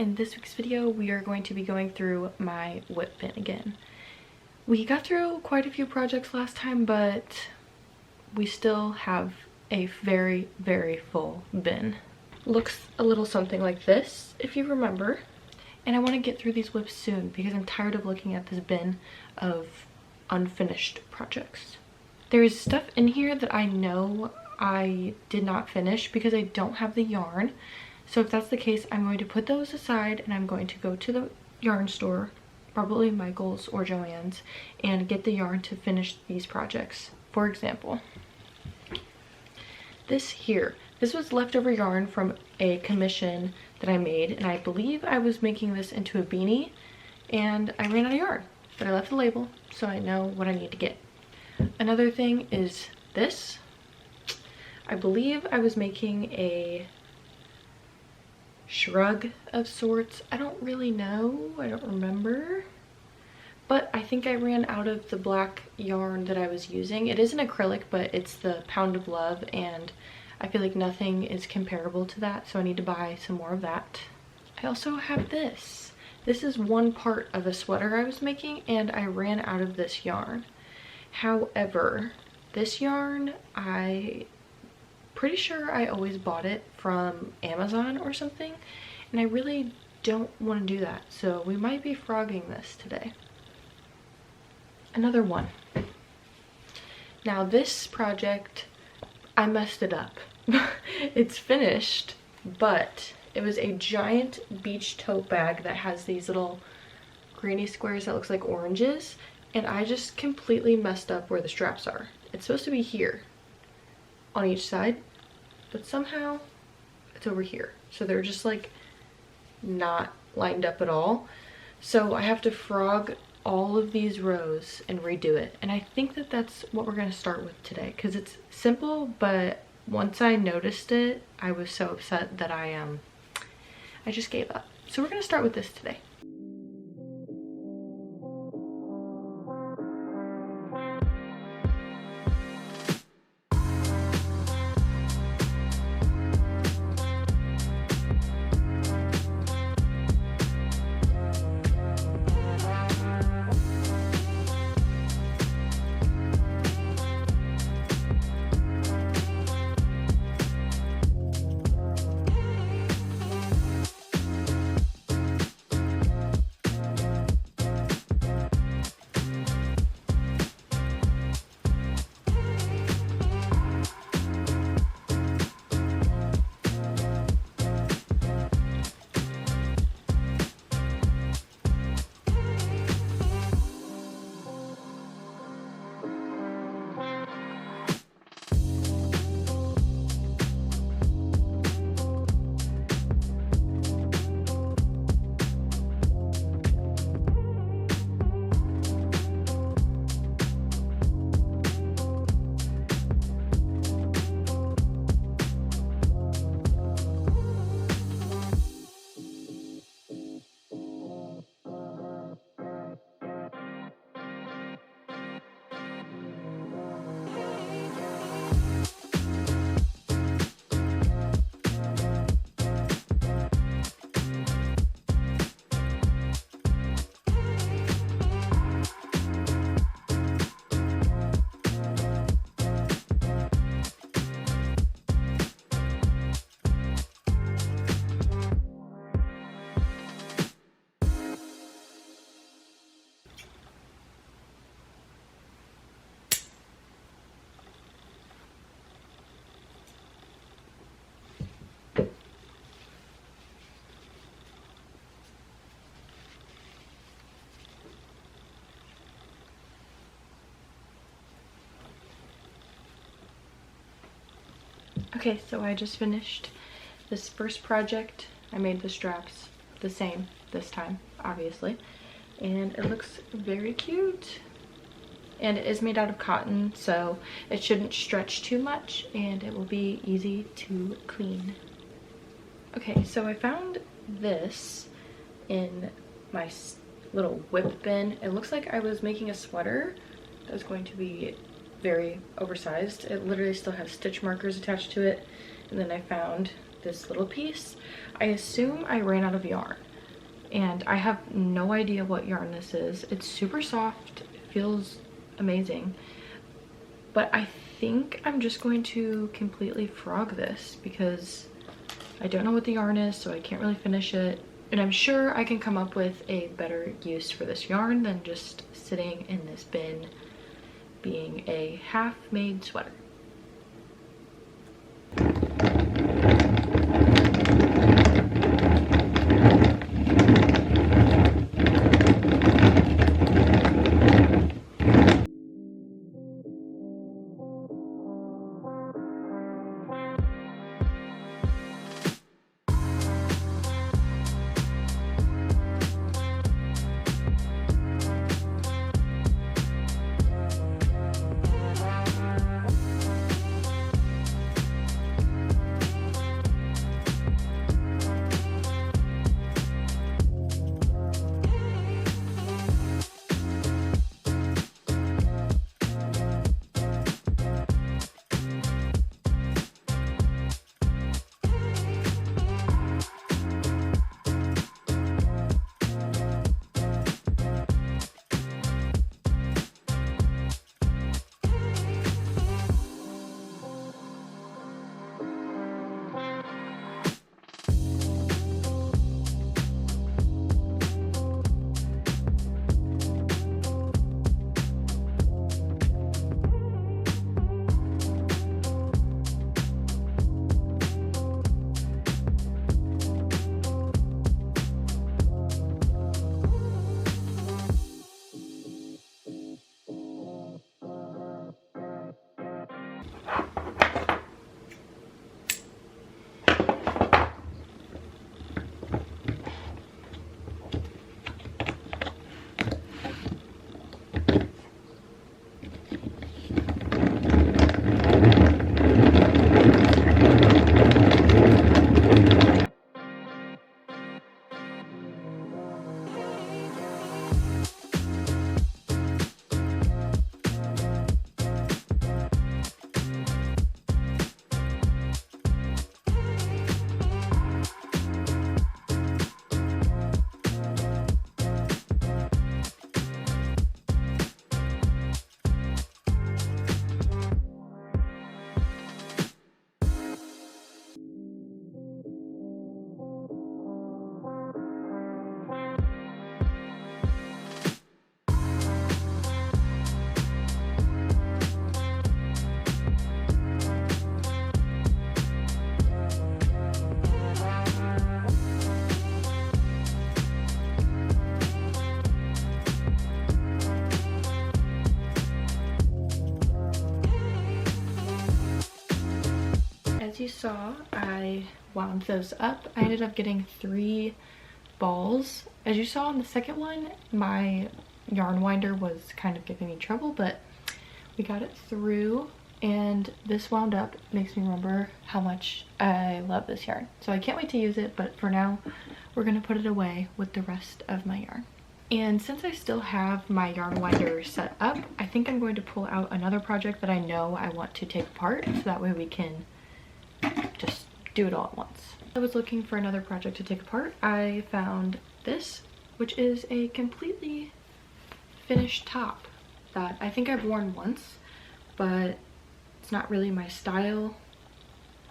In this week's video, we are going to be going through my whip bin again. We got through quite a few projects last time, but we still have a very, very full bin. Looks a little something like this, if you remember. And I want to get through these whips soon because I'm tired of looking at this bin of unfinished projects. There is stuff in here that I know I did not finish because I don't have the yarn. So if that's the case, I'm going to put those aside and I'm going to go to the yarn store, probably Michael's or Joann's, and get the yarn to finish these projects. For example, this here. This was leftover yarn from a commission that I made, and I believe I was making this into a beanie, and I ran out of yarn, but I left the label so I know what I need to get. Another thing is this. I believe I was making a shrug of sorts. I don't really know, I don't remember, but I think I ran out of the black yarn that I was using. It is an acrylic, but it's the Pound of Love, and I feel like nothing is comparable to that, so I need to buy some more of that. I also have this. This is one part of a sweater I was making, and I ran out of this yarn. However, this yarn, I'm pretty sure I always bought it from Amazon or something, and I really don't want to do that, so we might be frogging this today. Another one. Now this project, I messed it up. It's finished, but it was a giant beach tote bag that has these little granny squares that looks like oranges, and I just completely messed up where the straps are. It's supposed to be here on each side, but somehow it's over here. So they're just like not lined up at all. So I have to frog all of these rows and redo it. And I think that that's what we're gonna start with today, because it's simple, but once I noticed it, I was so upset that I just gave up. So we're gonna start with this today. Okay, so I just finished this first project. I made the straps the same this time, obviously, and it looks very cute. And it is made out of cotton, so it shouldn't stretch too much, and it will be easy to clean. Okay, so I found this in my little whip bin. It looks like I was making a sweater that was going to be very oversized. It literally still has stitch markers attached to it, and then I found this little piece. I assume I ran out of yarn, and I have no idea what yarn this is. It's super soft, it feels amazing, but I think I'm just going to completely frog this because I don't know what the yarn is, so I can't really finish it. And I'm sure I can come up with a better use for this yarn than just sitting in this bin being a half-made sweater. As you saw, I wound those up. I ended up getting 3 balls. As you saw on the second one, my yarn winder was kind of giving me trouble, but we got it through, and this wound up makes me remember how much I love this yarn. So I can't wait to use it, but for now, we're gonna put it away with the rest of my yarn. And since I still have my yarn winder set up, I think I'm going to pull out another project that I know I want to take apart, so that way we can just do it all at once. I was looking for another project to take apart. I found this, which is a completely finished top that I think I've worn once, but it's not really my style,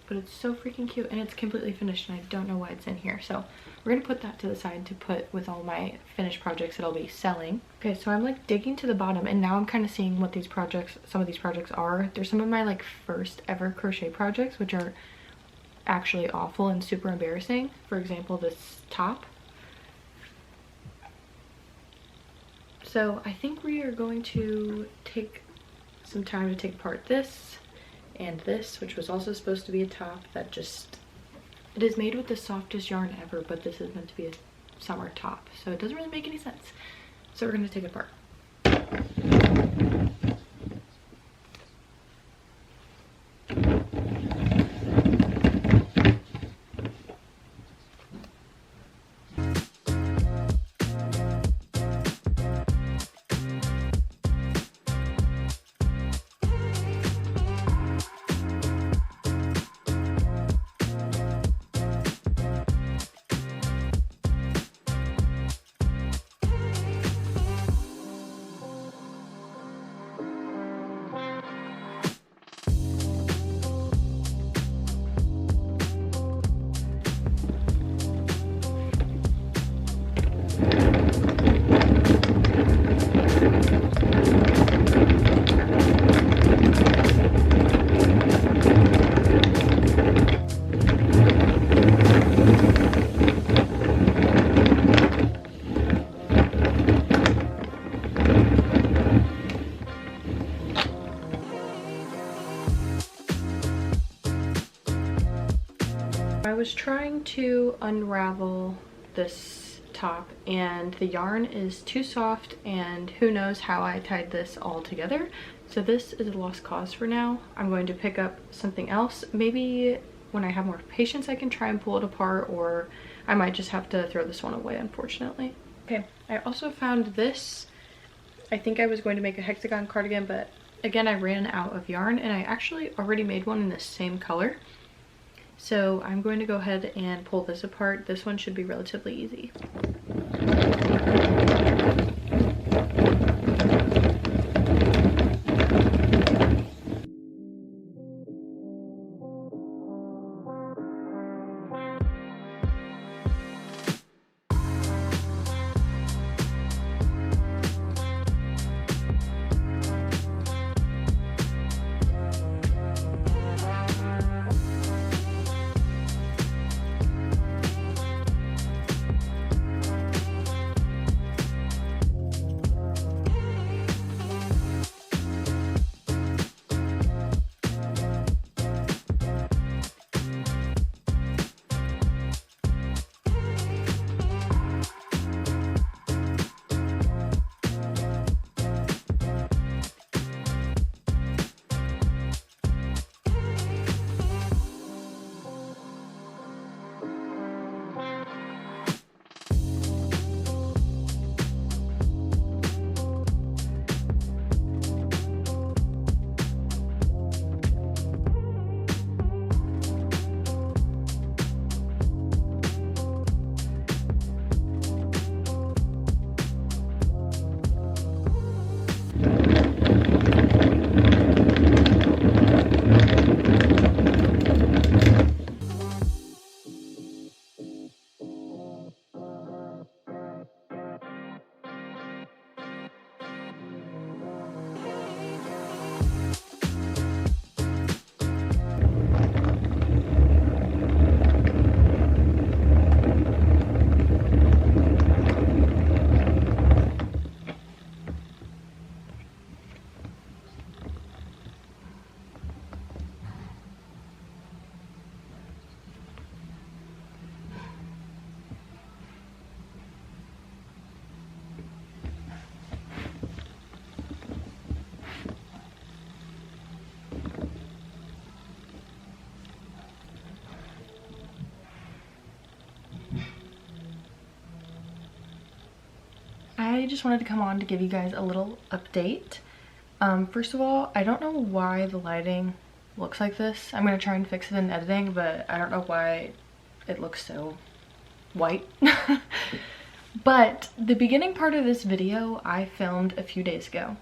but it's so freaking cute and it's completely finished and I don't know why it's in here. So we're gonna put that to the side to put with all my finished projects that I'll be selling. Okay, so I'm like digging to the bottom and now I'm kind of seeing what these projects, some of these projects are. There's some of my like first ever crochet projects, which are actually awful and super embarrassing. For example, this top. So I think we are going to take some time to take apart this and this, which was also supposed to be a top that just, it is made with the softest yarn ever, but this is meant to be a summer top, so it doesn't really make any sense. So we're going to take it apart. trying to unravel this top and the yarn is too soft, and who knows how I tied this all together. So this is a lost cause for now. I'm going to pick up something else. Maybe when I have more patience I can try and pull it apart, or I might just have to throw this one away, unfortunately. Okay, I also found this. I think I was going to make a hexagon cardigan, but again I ran out of yarn, and I actually already made one in the same color. So I'm going to go ahead and pull this apart. This one should be relatively easy. I just wanted to come on to give you guys a little update. First of all, I don't know why the lighting looks like this. I'm going to try and fix it in editing, but I don't know why it looks so white. But the beginning part of this video I filmed a few days ago.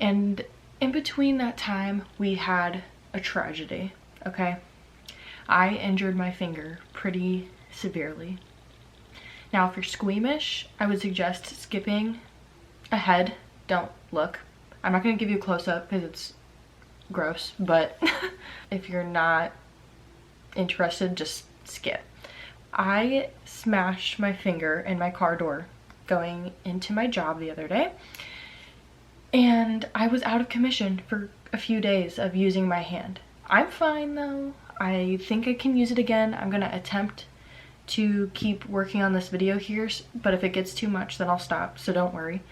And in between that time, we had a tragedy, okay? I injured my finger pretty severely. Now, if you're squeamish, I would suggest skipping ahead. Don't look. I'm not going to give you a close-up because it's gross, but if you're not interested, just skip. I smashed my finger in my car door going into my job the other day, and I was out of commission for a few days of using my hand. I'm fine though. I think I can use it again. I'm going to attempt to keep working on this video here, but if it gets too much then I'll stop, so don't worry.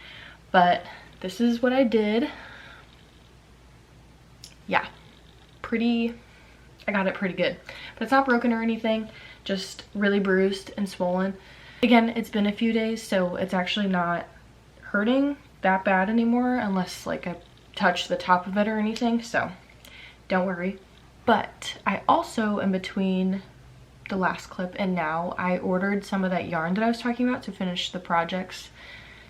But this is what I did. Yeah, I got it pretty good, but it's not broken or anything, just really bruised and swollen. Again, it's been a few days, so it's actually not hurting that bad anymore unless like I touch the top of it or anything, so don't worry. But I also, in between the last clip and now, I ordered some of that yarn that I was talking about to finish the projects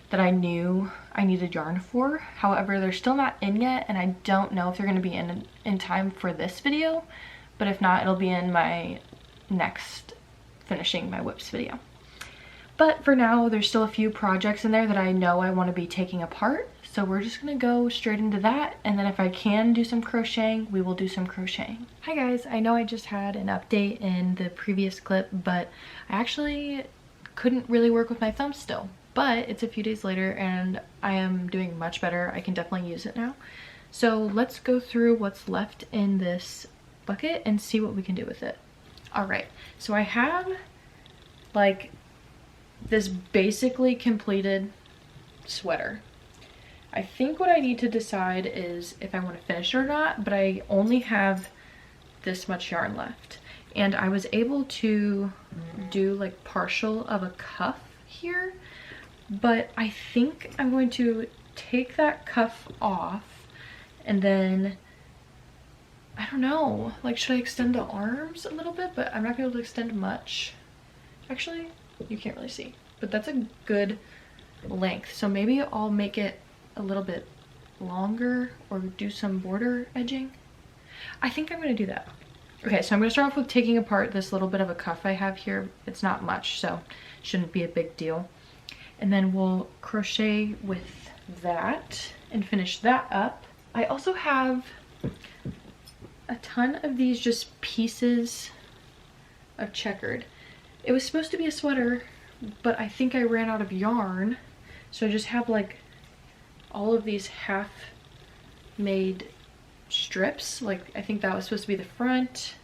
that I knew I needed yarn for. However, they're still not in yet, and I don't know if they're going to be in time for this video, but if not, it'll be in my next finishing my whips video. But for now, there's still a few projects in there that I know I want to be taking apart, so we're just gonna go straight into that, and then if I can do some crocheting, we will do some crocheting. Hi guys, I know I just had an update in the previous clip, but I actually couldn't really work with my thumb still. But it's a few days later and I am doing much better. I can definitely use it now. So let's go through what's left in this bucket and see what we can do with it. All right, so I have like this basically completed sweater. I think what I need to decide is if I want to finish it or not, but I only have this much yarn left. And I was able to do like partial of a cuff here, but I think I'm going to take that cuff off and then, I don't know, like should I extend the arms a little bit? But I'm not gonna be able to extend much. Actually, you can't really see, but that's a good length. So maybe I'll make it a little bit longer or do some border edging. I think I'm gonna do that. Okay, so I'm gonna start off with taking apart this little bit of a cuff I have here. It's not much, so shouldn't be a big deal. And then we'll crochet with that and finish that up. I also have a ton of these just pieces of checkered. It was supposed to be a sweater, but I think I ran out of yarn. So I just have like all of these half made strips. Like I think that was supposed to be the front,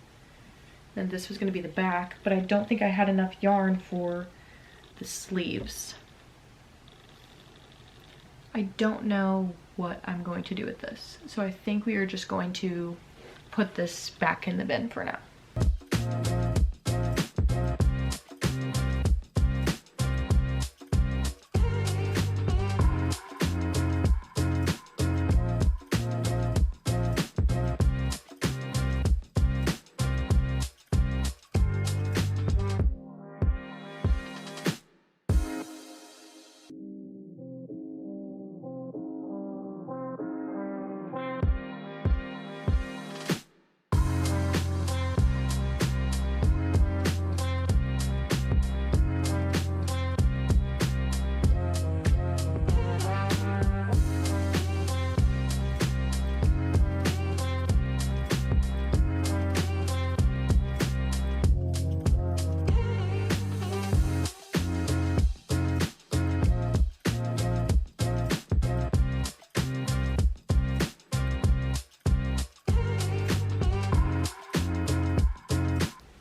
then this was going to be the back, but I don't think I had enough yarn for the sleeves. I don't know what I'm going to do with this, so I think we are just going to put this back in the bin for now.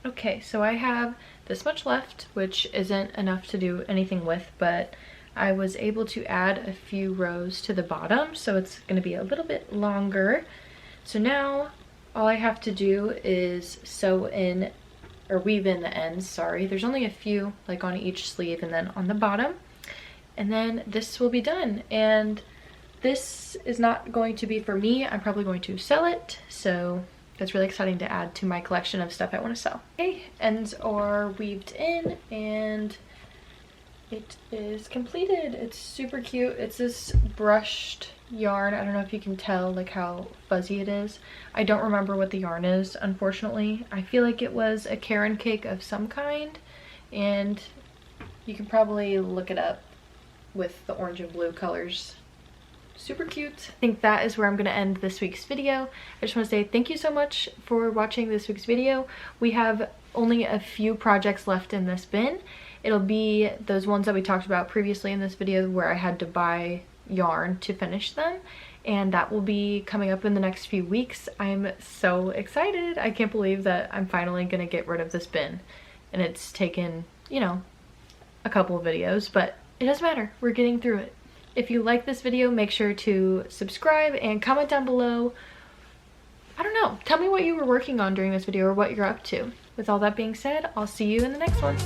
Okay, so I have this much left, which isn't enough to do anything with, but I was able to add a few rows to the bottom, so it's going to be a little bit longer. So now all I have to do is sew in, or weave in the ends, sorry. There's only a few like on each sleeve and then on the bottom. And then this will be done. And this is not going to be for me. I'm probably going to sell it. So that's really exciting to add to my collection of stuff I want to sell. Okay, ends are weaved in and it is completed. It's super cute. It's this brushed yarn. I don't know if you can tell like how fuzzy it is. I don't remember what the yarn is, unfortunately. I feel like it was a Karen cake of some kind, and you can probably look it up with the orange and blue colors. Super cute. I think that is where I'm going to end this week's video. I just want to say thank you so much for watching this week's video. We have only a few projects left in this bin. It'll be those ones that we talked about previously in this video where I had to buy yarn to finish them, and that will be coming up in the next few weeks. I'm so excited. I can't believe that I'm finally going to get rid of this bin, and it's taken, you know, a couple of videos, but it doesn't matter. We're getting through it. If you like this video, make sure to subscribe and comment down below. I don't know, tell me what you were working on during this video or what you're up to. With all that being said, I'll see you in the next one.